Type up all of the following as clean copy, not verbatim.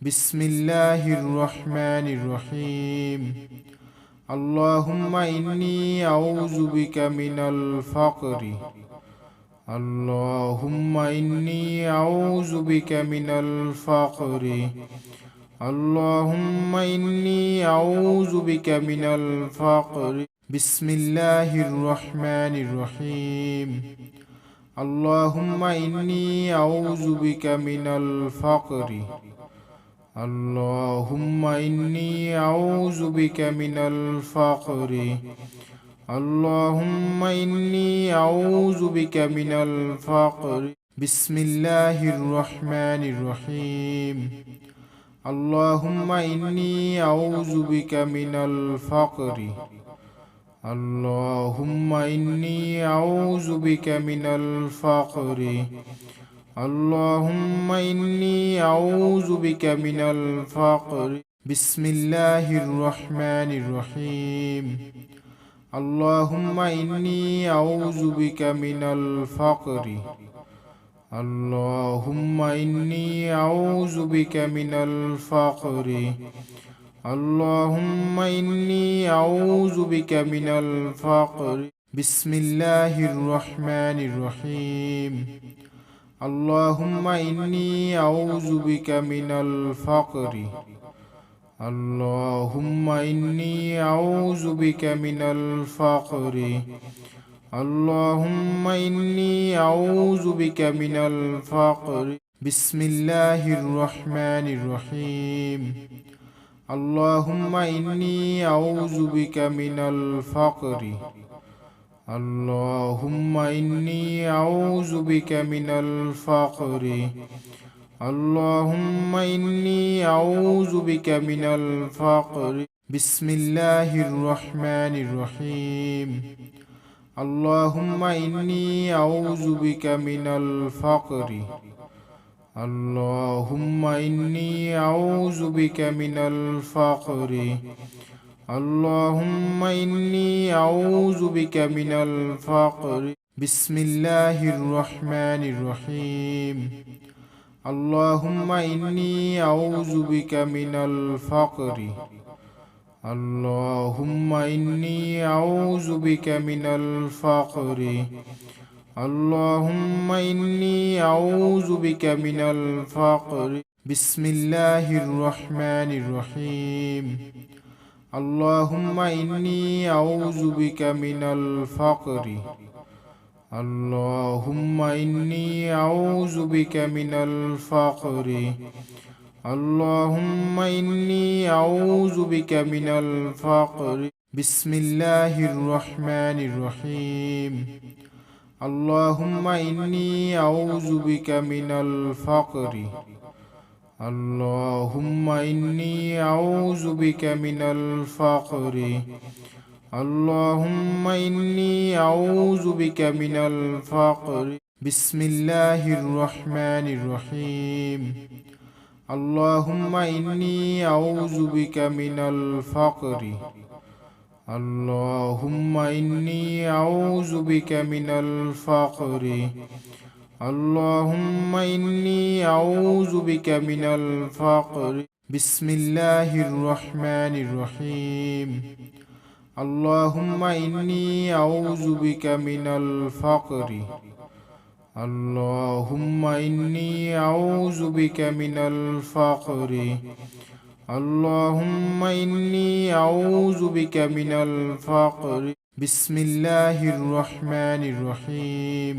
بسم الله الرحمن الرحيم. اللهم إني أعوذ بك من الفقر. اللهم إني أعوذ بك من الفقر. اللهم إني أعوذ بك من الفقر. بسم الله الرحمن الرحيم. اللهم إني أعوذ بك من الفقر. اللهم إني أعوذ بك من الفقر. اللهم إني أعوذ بك من الفقر. بسم الله الرحمن الرحيم. اللهم إني أعوذ بك من الفقر. اللهم إني أعوذ بك من الفقر. اللهم إني أعوذ بك من الفقر. بسم الله الرحمن الرحيم. اللهم إني أعوذ بك من الفقر. اللهم إني أعوذ بك من الفقر. اللهم إني أعوذ بك من الفقر. بسم الله الرحمن الرحيم. اللهم إني أعوذ بك من الفقر. اللهم إني أعوذ بك من الفقر. اللهم إني أعوذ بك من الفقر. بسم الله الرحمن الرحيم. اللهم إني أعوذ بك من الفقر. اللهم إني أعوذ بك من الفقر. اللهم إني أعوذ بك من الفقر. بسم الله الرحمن الرحيم. اللهم إني أعوذ بك من الفقر. اللهم إني أعوذ بك من الفقر. اللهم إني أعوذ بك من الفقر. بسم الله الرحمن الرحيم. اللهم إني أعوذ بك من الفقر. اللهم إني أعوذ بك من الفقر. اللهم إني أعوذ بك من الفقر. بسم الله الرحمن الرحيم. اللهم إني أعوذ بك من الفقر. اللهم إني أعوذ بك من الفقر. اللهم إني أعوذ بك من الفقر. بسم الله الرحمن الرحيم. اللهم إني أعوذ بك من الفقر. اللهم إني أعوذ بك من الفقر. اللهم إني أعوذ بك من الفقر. بسم الله الرحمن الرحيم. اللهم إني أعوذ بك من الفقر. اللهم إني أعوذ بك من الفقر. اللهم إني أعوذ بك من الفقر. بسم الله الرحمن الرحيم. اللهم إني أعوذ بك من الفقر. اللهم إني أعوذ بك من الفقر. اللهم إني أعوذ بك من الفقر. بسم الله الرحمن الرحيم.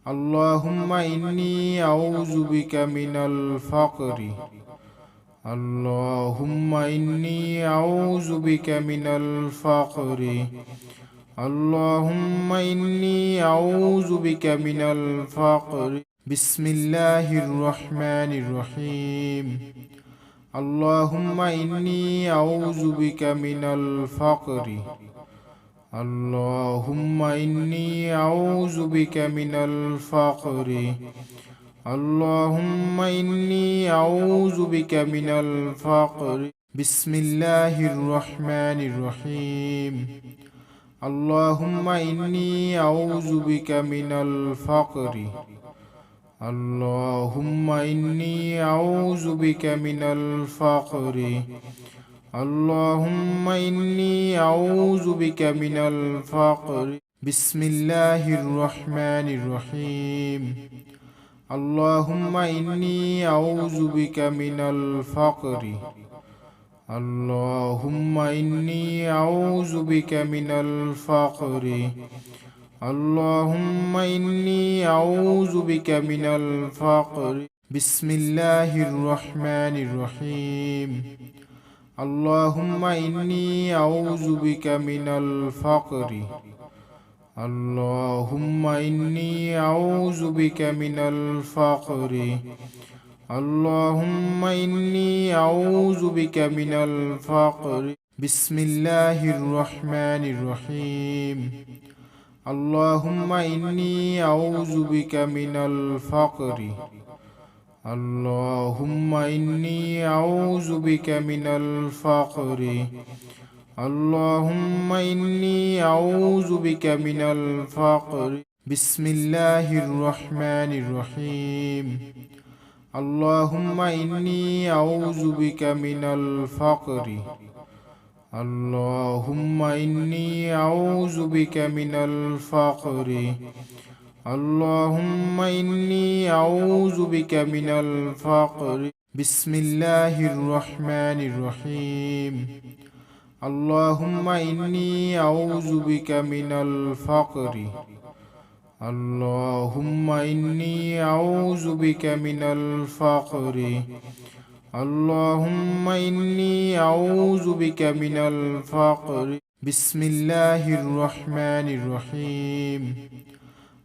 اللهم إني أعوذ بك من الفقر. اللهم إني أعوذ بك من الفقر. اللهم إني أعوذ بك من الفقر. بسم الله الرحمن الرحيم. اللهم إني أعوذ بك من الفقر. اللهم إني أعوذ بك من الفقر. اللهم إني أعوذ بك من الفقر. بسم الله الرحمن الرحيم. اللهم إني أعوذ بك من الفقر. اللهم إني أعوذ بك من الفقر. اللهم إني أعوذ بك من الفقر. بسم الله الرحمن الرحيم. اللهم إني أعوذ بك من الفقر. اللهم إني أعوذ بك من الفقر. اللهم إني أعوذ بك من الفقر. بسم الله الرحمن الرحيم. اللهم إني أعوذ بك من الفقر. اللهم إني أعوذ بك من الفقر. اللهم إني أعوذ بك من الفقر. بسم الله الرحمن الرحيم. اللهم إني أعوذ بك من الفقر. اللهم إني أعوذ بك من الفقر. اللهم إني أعوذ بك من الفقر. بسم الله الرحمن الرحيم. اللهم إني أعوذ بك من الفقر. اللهم إني أعوذ بك من الفقر. اللهم إني أعوذ بك من الفقر. بسم الله الرحمن الرحيم. اللهم إني أعوذ بك من الفقر. اللهم إني أعوذ بك من الفقر. اللهم إني أعوذ بك من الفقر. بسم الله الرحمن الرحيم.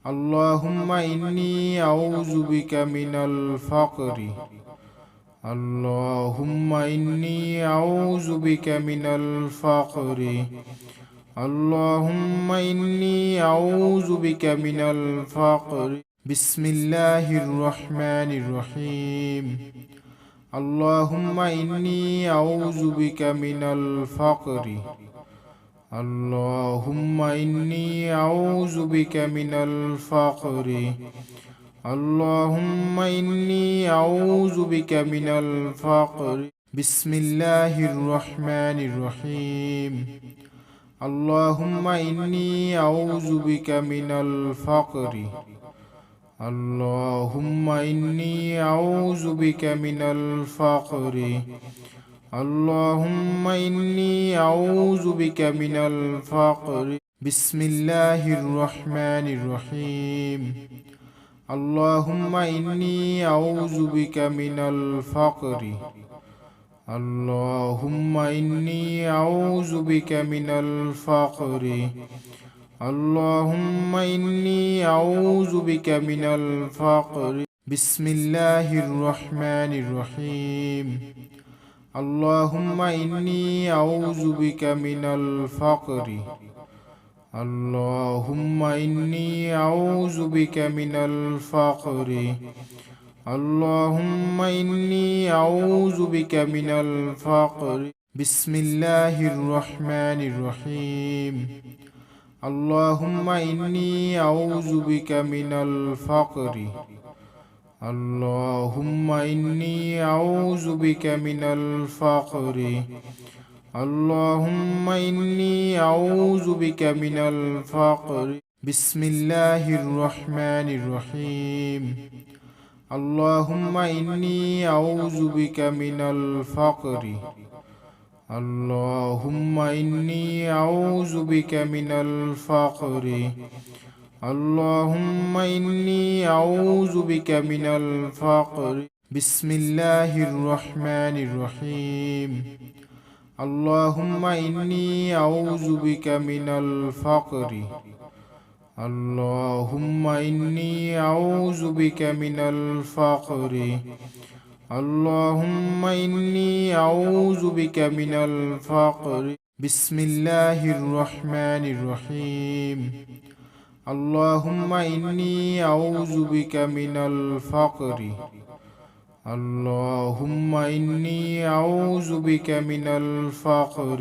اللهم إني أعوذ بك من الفقر. اللهم إني أعوذ بك من الفقر. اللهم إني أعوذ بك من الفقر. بسم الله الرحمن الرحيم. اللهم إني أعوذ بك من الفقر. اللهم إني أعوذ بك من الفقر. اللهم إني أعوذ بك من الفقر. بسم الله الرحمن الرحيم. اللهم إني أعوذ بك من الفقر. اللهم إني أعوذ بك من الفقر. اللهم إني أعوذ بك من الفقر. بسم الله الرحمن الرحيم. اللهم إني أعوذ بك من الفقر. اللهم إني أعوذ بك من الفقر. اللهم إني أعوذ بك من الفقر. بسم الله الرحمن الرحيم. اللهم إني أعوذ بك من الفقر. اللهم إني أعوذ بك من الفقر. اللهم إني أعوذ بك من الفقر. بسم الله الرحمن الرحيم. اللهم إني أعوذ بك من الفقر. اللهم إني أعوذ بك من الفقر. اللهم إني أعوذ بك من الفقر. بسم الله الرحمن الرحيم. اللهم إني أعوذ بك من الفقر. اللهم إني أعوذ بك من الفقر. اللهم إني أعوذ بك من الفقر. بسم الله الرحمن الرحيم. اللهم إني أعوذ بك من الفقر. اللهم إني أعوذ بك من الفقر. اللهم إني أعوذ بك من الفقر. بسم الله الرحمن الرحيم. اللهم إني أعوذ بك من الفقر. اللهم إني أعوذ بك من الفقر.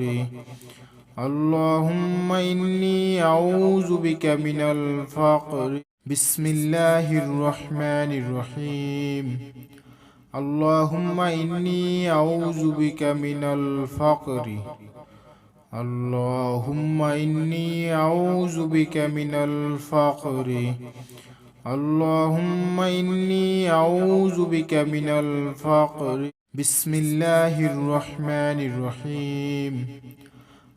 اللهم إني أعوذ بك من الفقر. بسم الله الرحمن الرحيم. اللهم إني أعوذ بك من الفقر. اللهم إني أعوذ بك من الفقر. اللهم إني أعوذ بك من الفقر. بسم الله الرحمن الرحيم.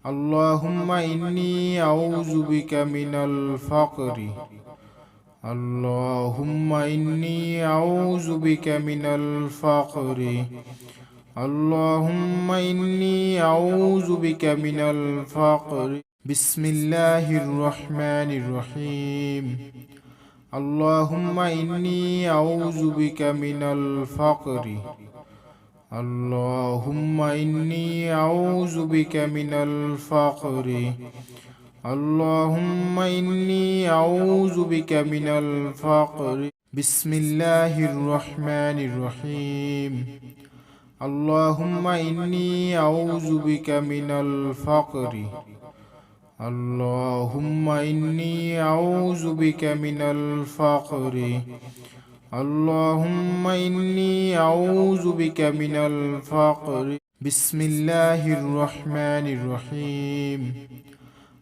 اللهم إني أعوذ بك من الفقر. اللهم إني أعوذ بك من الفقر. اللهم إني أعوذ بك من الفقر. بسم الله الرحمن الرحيم. اللهم إني أعوذ بك من الفقر. اللهم إني أعوذ بك من الفقر. اللهم إني أعوذ بك من الفقر. بسم الله الرحمن الرحيم. اللهم إني أعوذ بك من الفقر. اللهم إني أعوذ بك من الفقر. اللهم إني أعوذ بك من الفقر. بسم الله الرحمن الرحيم.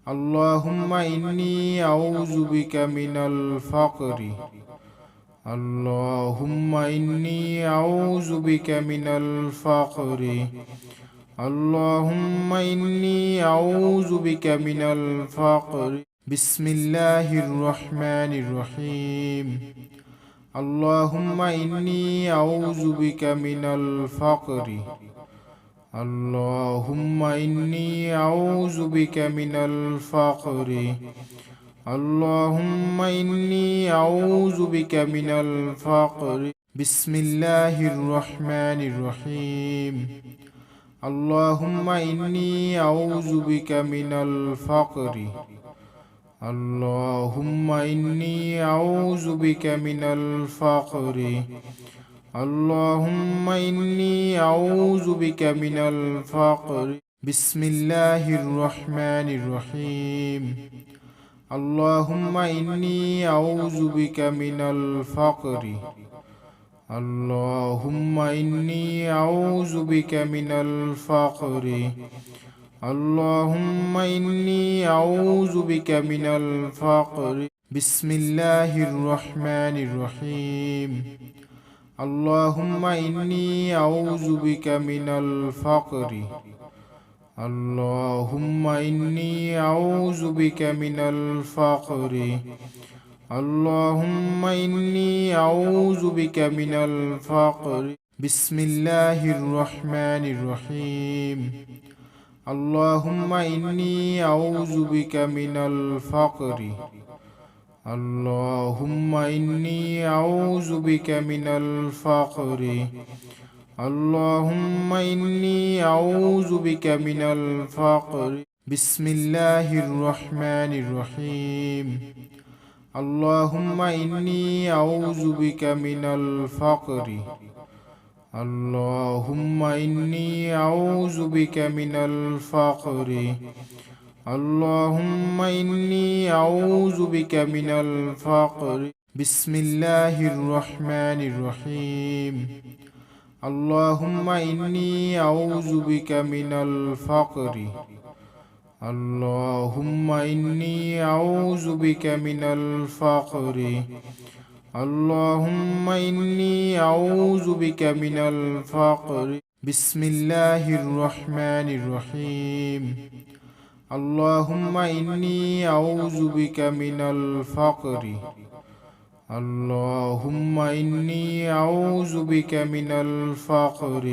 اللهم إني أعوذ بك من الفقر. اللهم إني أعوذ بك من الفقر. اللهم إني أعوذ بك من الفقر. بسم الله الرحمن الرحيم. اللهم إني أعوذ بك من الفقر. اللهم إني أعوذ بك من الفقر. اللهم إني أعوذ بك من الفقر. بسم الله الرحمن الرحيم. اللهم إني أعوذ بك من الفقر. اللهم إني أعوذ بك من الفقر. اللهم إني أعوذ بك من الفقر. بسم الله الرحمن الرحيم. اللهم إني أعوذ بك من الفقر. اللهم إني أعوذ بك من الفقر. اللهم إني أعوذ بك من الفقر. بسم الله الرحمن الرحيم. اللهم إني أعوذ بك من الفقر. اللهم إني أعوذ بك من الفقر. اللهم إني أعوذ بك من الفقر. بسم الله الرحمن الرحيم. اللهم إني أعوذ بك من الفقر. اللهم إني أعوذ بك من الفقر. اللهم إني أعوذ بك من الفقر. بسم الله الرحمن الرحيم. اللهم إني أعوذ بك من الفقر. اللهم إني أعوذ بك من الفقر. اللهم إني أعوذ بك من الفقر. بسم الله الرحمن الرحيم. اللهم إني أعوذ بك من الفقر. اللهم إني أعوذ بك من الفقر. اللهم إني أعوذ بك من الفقر. بسم الله الرحمن الرحيم. اللهم إني أعوذ بك من الفقر. اللهم إني أعوذ بك من الفقر.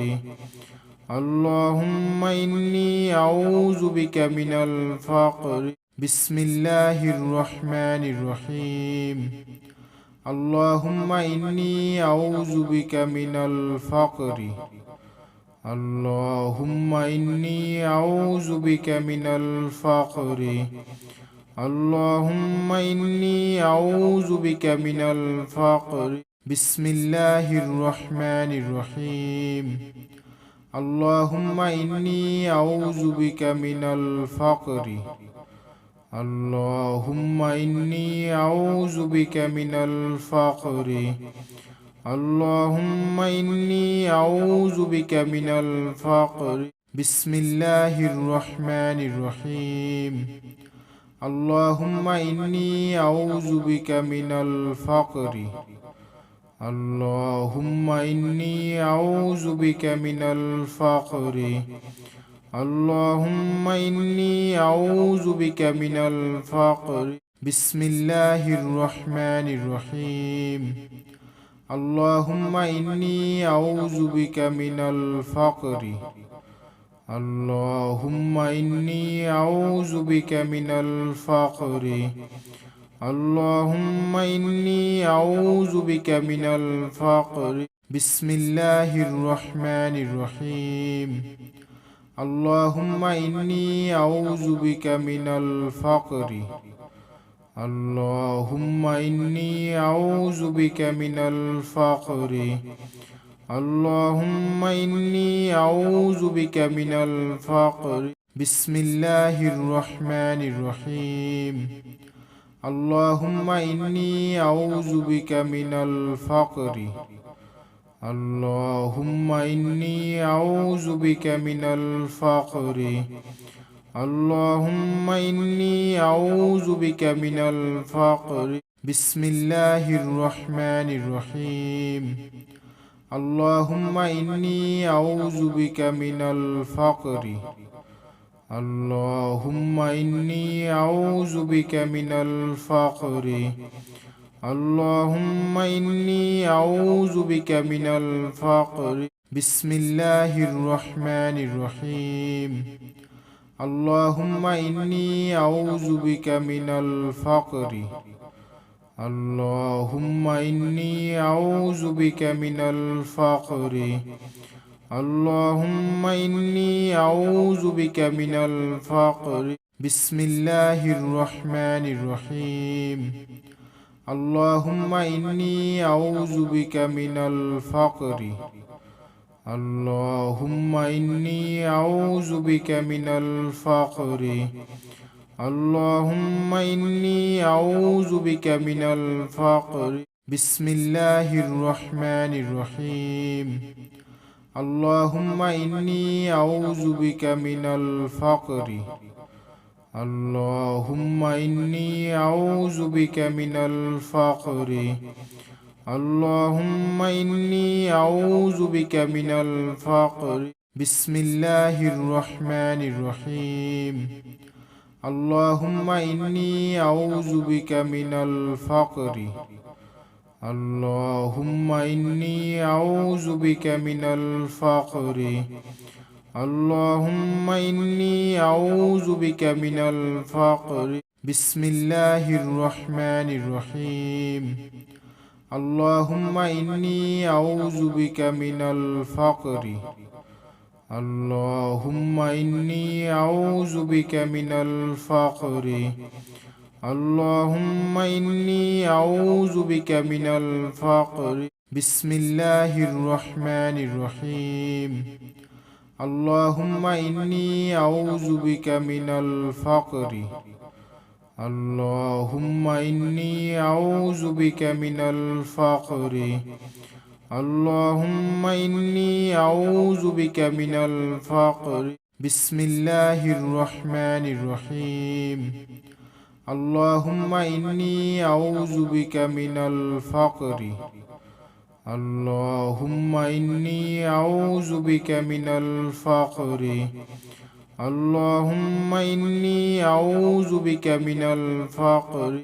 اللهم إني أعوذ بك من الفقر. بسم الله الرحمن الرحيم. اللهم إني أعوذ بك من الفقر. اللهم إني أعوذ بك من الفقر. اللهم إني أعوذ بك من الفقر. بسم الله الرحمن الرحيم. اللهم إني أعوذ بك من الفقر. اللهم إني أعوذ بك من الفقر. اللهم إني أعوذ بك من الفقر. بسم الله الرحمن الرحيم. اللهم إني أعوذ بك من الفقر. اللهم إني أعوذ بك من الفقر. اللهم إني أعوذ بك من الفقر. بسم الله الرحمن الرحيم. اللهم إني أعوذ بك من الفقر. اللهم إني أعوذ بك من الفقر. اللهم إني أعوذ بك من الفقر. بسم الله الرحمن الرحيم. اللهم إني أعوذ بك من الفقر. اللهم إني أعوذ بك من الفقر. اللهم إني أعوذ بك من الفقر. بسم الله الرحمن الرحيم. اللهم إني أعوذ بك من الفقر. اللهم إني أعوذ بك من الفقر. اللهم إني أعوذ بك من الفقر. بسم الله الرحمن الرحيم. اللهم إني أعوذ بك من الفقر. اللهم إني أعوذ بك من الفقر. اللهم إني أعوذ بك من الفقر. بسم الله الرحمن الرحيم. اللهم إني أعوذ بك من الفقر. اللهم إني أعوذ بك من الفقر. اللهم إني أعوذ بك من الفقر. بسم الله الرحمن الرحيم. اللهم إني أعوذ بك من الفقر. اللهم إني أعوذ بك من الفقر. اللهم إني أعوذ بك من الفقر. بسم الله الرحمن الرحيم. اللهم إني أعوذ بك من الفقر. اللهم إني أعوذ بك من الفقر. اللهم إني أعوذ بك من الفقر. بسم الله الرحمن الرحيم. اللهم إني أعوذ بك من الفقر. اللهم إني أعوذ بك من الفقر. اللهم إني أعوذ بك من الفقر. بسم الله الرحمن الرحيم. اللهم إني أعوذ بك من الفقر. اللهم إني أعوذ بك من الفقر. اللهم إني أعوذ بك من الفقر. بسم الله الرحمن الرحيم. اللهم إني أعوذ بك من الفقر. اللهم إني أعوذ بك من الفقر. اللهم إني أعوذ بك من الفقر. بسم الله الرحمن الرحيم. اللهم إني أعوذ بك من الفقر. اللهم إني أعوذ بك من الفقر. اللهم إني أعوذ بك من الفقر.